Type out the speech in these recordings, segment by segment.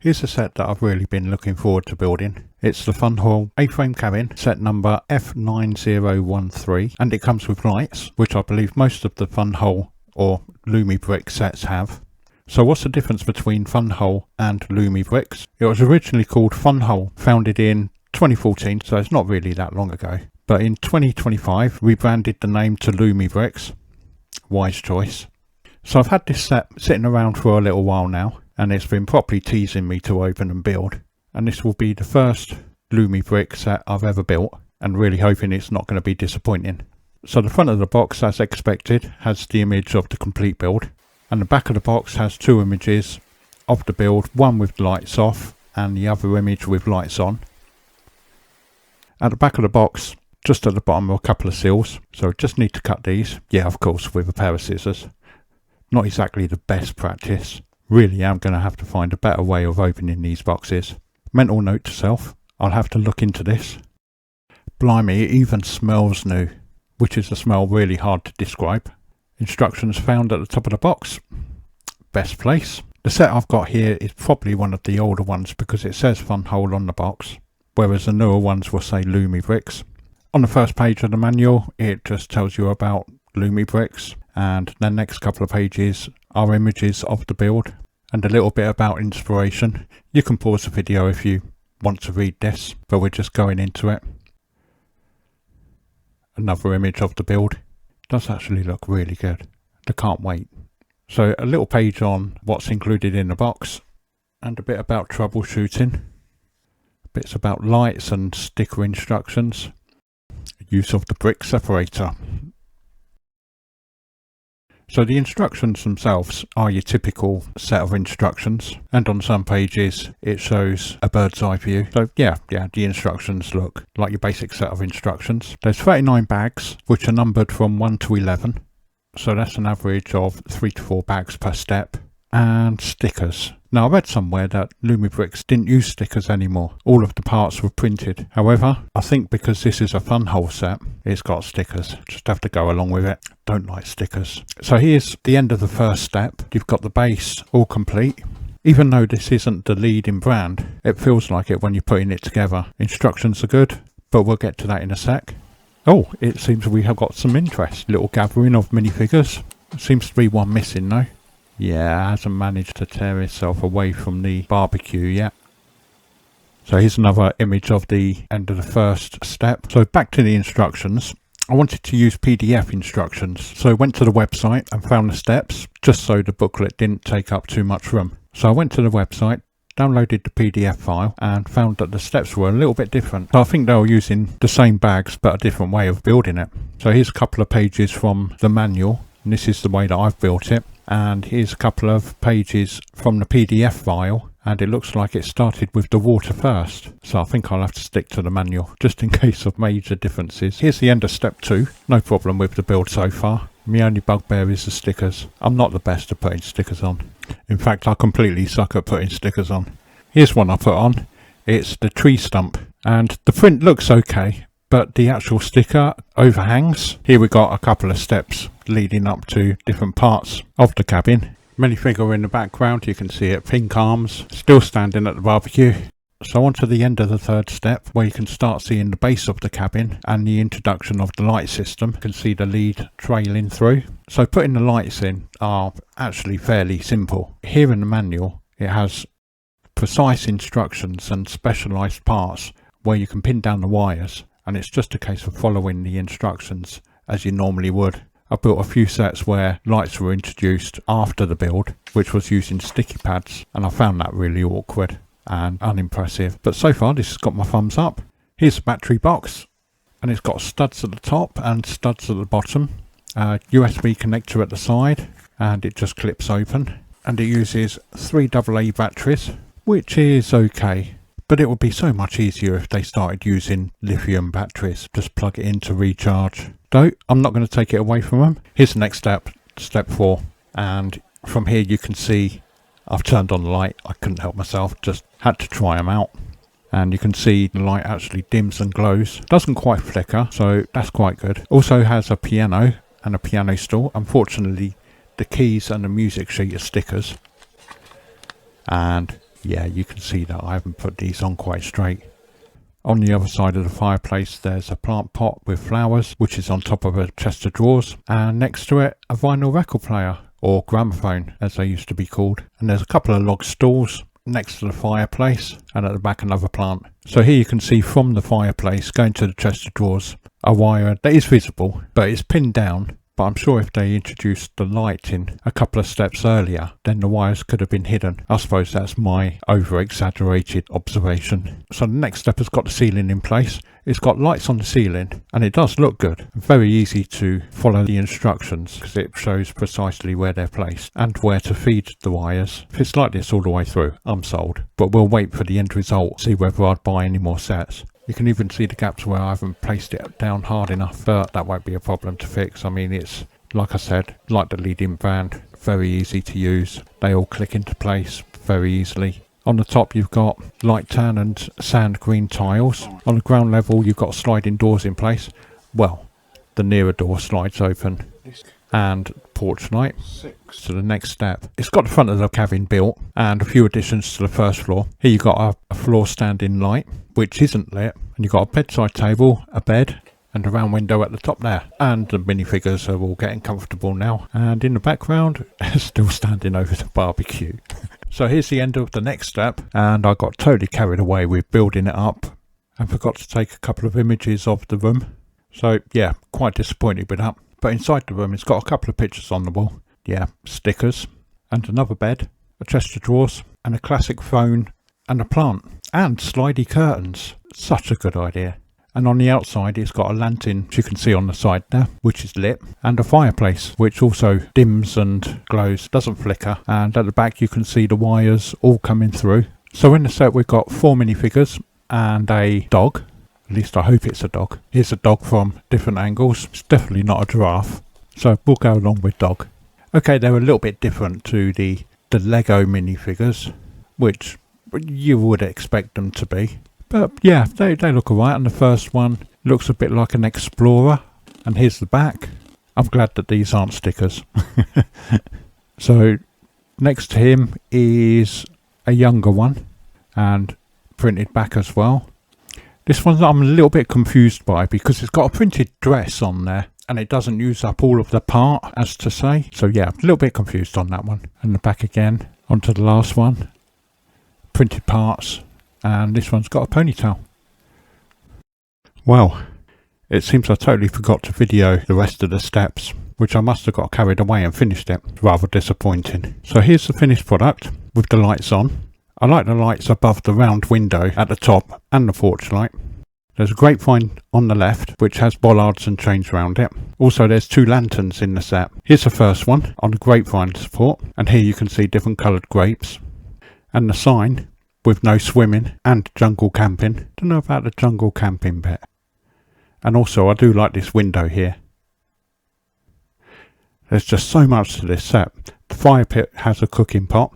Here's a set that I've really been looking forward to building. It's the Funwhole A-frame cabin, set number F9013, and it comes with lights, which I believe most of the Funwhole or Lumi brick sets have. So what's the difference between Funwhole and Lumi bricks? It was originally called Funwhole, founded in 2014, so it's not really that long ago. But in 2025, rebranded the name to Lumi bricks. Wise choice. So I've had this set sitting around for a little while now, and it's been properly teasing me to open and build. And this will be the first Lumi brick set I've ever built, and really hoping it's not going to be disappointing. So the front of the box, as expected, has the image of the complete build, and the back of the box has two images of the build, one with lights off and the other image with lights on. At the back of the box, just at the bottom, are a couple of seals, so just need to cut these. Yeah, of course, with a pair of scissors. Not exactly the best practice. Really am going to have to find a better way of opening these boxes. Mental note to self, I'll have to look into this. Blimey, it even smells new, which is a smell really hard to describe. Instructions found at the top of the box. Best place. The set I've got here is probably one of the older ones because it says Funwhole on the box, whereas the newer ones will say Lumi bricks. On the first page of the manual, it just tells you about Lumi bricks, and the next couple of pages are images of the build and a little bit about inspiration. You can pause the video if you want to read this, but we're just going into it. Another image of the build. Does actually look really good. I can't wait. So a little page on what's included in the box and a bit about troubleshooting. Bits about lights and sticker instructions. Use of the brick separator. So the instructions themselves are your typical set of instructions, and on some pages it shows a bird's eye view. So yeah, the instructions look like your basic set of instructions. There's 39 bags, which are numbered from 1 to 11. So that's an average of 3 to 4 bags per step. And stickers. Now I read somewhere that Lumi bricks didn't use stickers anymore. All of the parts were printed. However, I think because this is a Funwhole set, it's got stickers. Just have to go along with it. Don't like stickers. So here's the end of the first step. You've got the base all complete. Even though this isn't the leading brand, it feels like it when you're putting it together. Instructions are good, but we'll get to that in a sec. Oh, it seems we have got some interest. Little gathering of minifigures. Seems to be one missing though. Yeah, hasn't managed to tear itself away from the barbecue yet. So here's another image of the end of the first step. So back to the instructions. I wanted to use PDF instructions, so I went to the website and found the steps, just so the booklet didn't take up too much room. So I went to the website, downloaded the PDF file, and found that the steps were a little bit different. So I think they were using the same bags, but a different way of building it. So here's a couple of pages from the manual, and this is the way that I've built it. And here's a couple of pages from the PDF file, and it looks like it started with the water first. So I think I'll have to stick to the manual, just in case of major differences. Here's the end of step 2. No problem with the build so far. My only bugbear is the stickers. I'm not the best at putting stickers on. In fact, I completely suck at putting stickers on. Here's one I put on. It's the tree stump, and the print looks okay, but the actual sticker overhangs. Here we got a couple of steps leading up to different parts of the cabin. Minifigure in the background, you can see it, pink arms, still standing at the barbecue. So on to the end of the third step, where you can start seeing the base of the cabin and the introduction of the light system. You can see the lead trailing through. So putting the lights in are actually fairly simple. Here in the manual, it has precise instructions and specialised parts where you can pin down the wires, and it's just a case of following the instructions as you normally would. I built a few sets where lights were introduced after the build, which was using sticky pads, and I found that really awkward and unimpressive. But so far this has got my thumbs up. Here's the battery box, and it's got studs at the top and studs at the bottom. USB connector at the side, and it just clips open. And it uses 3 AA batteries, which is okay. But it would be so much easier if they started using lithium batteries. Just plug it in to recharge. Though, I'm not going to take it away from them. Here's the next step, step 4. And from here you can see I've turned on the light. I couldn't help myself, just had to try them out. And you can see the light actually dims and glows. Doesn't quite flicker, so that's quite good. Also has a piano and a piano stool. Unfortunately, the keys and the music sheet are stickers. And yeah, you can see that I haven't put these on quite straight. On the other side of the fireplace there's a plant pot with flowers, which is on top of a chest of drawers, and next to it a vinyl record player, or gramophone as they used to be called. And there's a couple of log stools next to the fireplace, and at the back another plant. So here you can see from the fireplace going to the chest of drawers a wire that is visible, but it's pinned down. But I'm sure if they introduced the light in a couple of steps earlier, then the wires could have been hidden. I suppose that's my over-exaggerated observation. So the next step has got the ceiling in place. It's got lights on the ceiling, and it does look good. Very easy to follow the instructions because it shows precisely where they're placed and where to feed the wires. If it's like this all the way through, I'm sold. But we'll wait for the end result, see whether I'd buy any more sets. You can even see the gaps where I haven't placed it down hard enough, but that won't be a problem to fix. I mean, it's, like I said, like the lead-in band, very easy to use. They all click into place very easily. On the top you've got light tan and sand green tiles. On the ground level you've got sliding doors in place. Well, the nearer door slides open. And porch light. So the next step, it's got the front of the cabin built and a few additions to the first floor. Here you've got a floor standing light which isn't lit, and you've got a bedside table, a bed and a round window at the top there, and the minifigures are all getting comfortable now, and in the background still standing over the barbecue. So here's the end of the next step, and I got totally carried away with building it up and forgot to take a couple of images of the room. So yeah, quite disappointed with that. But inside the room it's got a couple of pictures on the wall. Yeah, stickers, and another bed, a chest of drawers, and a classic phone, and a plant, and slidey curtains. Such a good idea. And on the outside it's got a lantern, which you can see on the side there, which is lit, and a fireplace which also dims and glows, doesn't flicker, and at the back you can see the wires all coming through. So in the set we've got 4 minifigures and a dog. At least I hope it's a dog. Here's a dog from different angles. It's definitely not a giraffe, so we'll go along with dog. Okay, they're a little bit different to the Lego minifigures, which you would expect them to be. But yeah, they look alright. And the first one looks a bit like an explorer. And here's the back. I'm glad that these aren't stickers. So next to him is a younger one, and printed back as well. This one I'm a little bit confused by because it's got a printed dress on there and it doesn't use up all of the part, as to say. So yeah, a little bit confused on that one. And the back again, onto the last one. Printed parts, and this one's got a ponytail. Well, it seems I totally forgot to video the rest of the steps, which I must have got carried away and finished it. Rather disappointing. So here's the finished product with the lights on. I like the lights above the round window at the top and the porch light. There's a grapevine on the left which has bollards and chains around it. Also there's 2 lanterns in the set. Here's the first one on the grapevine support, and here you can see different coloured grapes. And the sign with no swimming and jungle camping. Don't know about the jungle camping bit. And also I do like this window here. There's just so much to this set. The fire pit has a cooking pot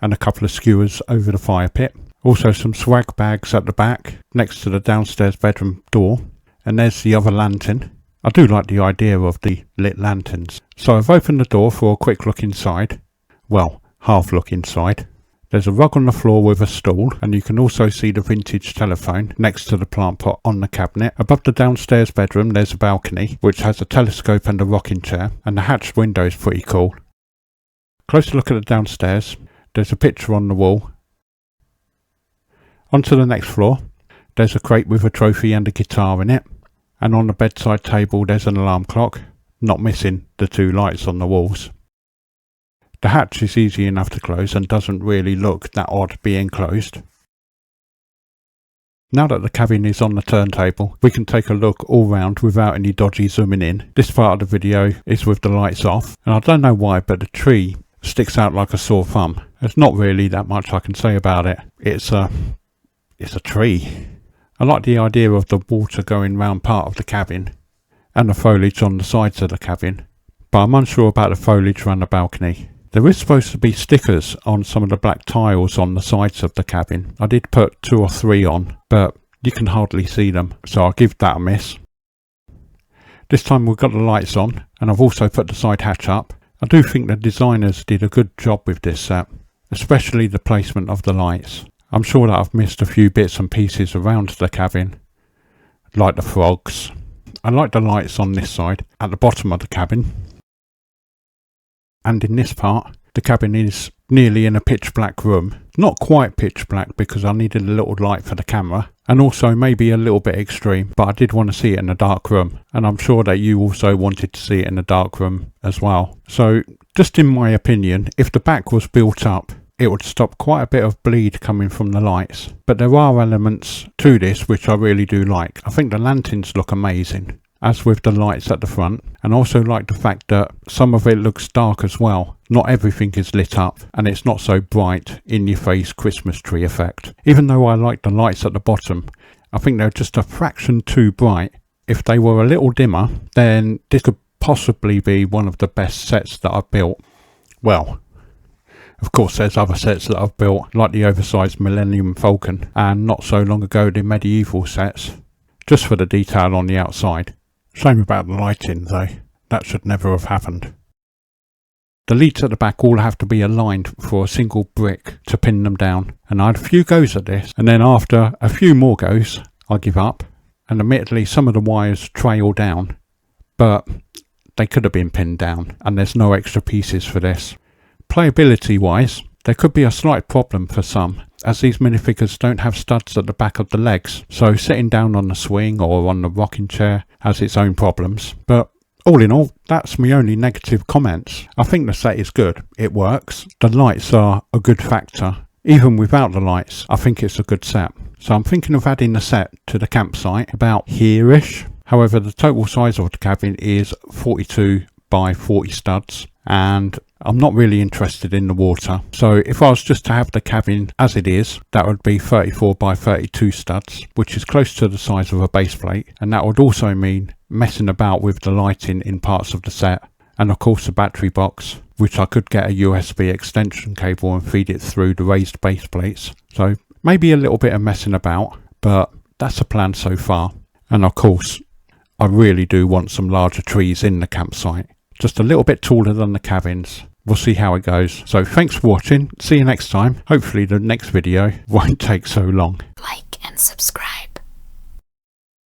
and a couple of skewers over the fire pit. Also some swag bags at the back next to the downstairs bedroom door. And there's the other lantern. I do like the idea of the lit lanterns. So I've opened the door for a quick look inside. Well, half look inside. There's a rug on the floor with a stool, and you can also see the vintage telephone next to the plant pot on the cabinet. Above the downstairs bedroom there's a balcony which has a telescope and a rocking chair, and the hatched window is pretty cool. Closer look at the downstairs. There's a picture on the wall. Onto the next floor. There's a crate with a trophy and a guitar in it, and on the bedside table there's an alarm clock, not missing the 2 lights on the walls. The hatch is easy enough to close and doesn't really look that odd being closed. Now that the cabin is on the turntable, we can take a look all round without any dodgy zooming in. This part of the video is with the lights off, and I don't know why, but the tree sticks out like a sore thumb. There's not really that much I can say about it. It's a tree. I like the idea of the water going round part of the cabin and the foliage on the sides of the cabin, but I'm unsure about the foliage around the balcony. There is supposed to be stickers on some of the black tiles on the sides of the cabin. I did put 2 or 3 on, but you can hardly see them, so I'll give that a miss. This time we've got the lights on, and I've also put the side hatch up. I do think the designers did a good job with this set. especially the placement of the lights. I'm sure that I've missed a few bits and pieces around the cabin, like the frogs. I like the lights on this side, at the bottom of the cabin. And in this part, the cabin is nearly in a pitch black room. Not quite pitch black because I needed a little light for the camera, and also maybe a little bit extreme, but I did want to see it in a dark room, and I'm sure that you also wanted to see it in a dark room as well. So just in my opinion, if the back was built up, it would stop quite a bit of bleed coming from the lights. But there are elements to this which I really do like. I think the lanterns look amazing, as with the lights at the front, and also like the fact that some of it looks dark as well. Not everything is lit up, and it's not so bright, in your face Christmas tree effect. Even though I like the lights at the bottom, I think they're just a fraction too bright. If they were a little dimmer, then this could possibly be one of the best sets that I've built. Well, of course there's other sets that I've built, like the oversized Millennium Falcon, and not so long ago the medieval sets, just for the detail on the outside. Shame about the lighting though, that should never have happened. The leads at the back all have to be aligned for a single brick to pin them down, and I had a few goes at this, and then after a few more goes I give up, and admittedly some of the wires trail down, but they could have been pinned down, and there's no extra pieces for this. Playability wise, there could be a slight problem for some, as these minifigures don't have studs at the back of the legs, so sitting down on the swing or on the rocking chair has its own problems. But all in all, that's my only negative comments. I think the set is good, it works, the lights are a good factor. Even without the lights, I think it's a good set. So I'm thinking of adding the set to the campsite about here-ish. However, the total size of the cabin is 42 by 40 studs, and I'm not really interested in the water. So if I was just to have the cabin as it is, that would be 34 by 32 studs, which is close to the size of a base plate. And that would also mean messing about with the lighting in parts of the set. And of course the battery box, which I could get a USB extension cable and feed it through the raised base plates. So maybe a little bit of messing about, but that's a plan so far. And of course, I really do want some larger trees in the campsite. Just a little bit taller than the cabins. We'll see how it goes. So thanks for watching. See you next time. Hopefully the next video won't take so long. Like and subscribe.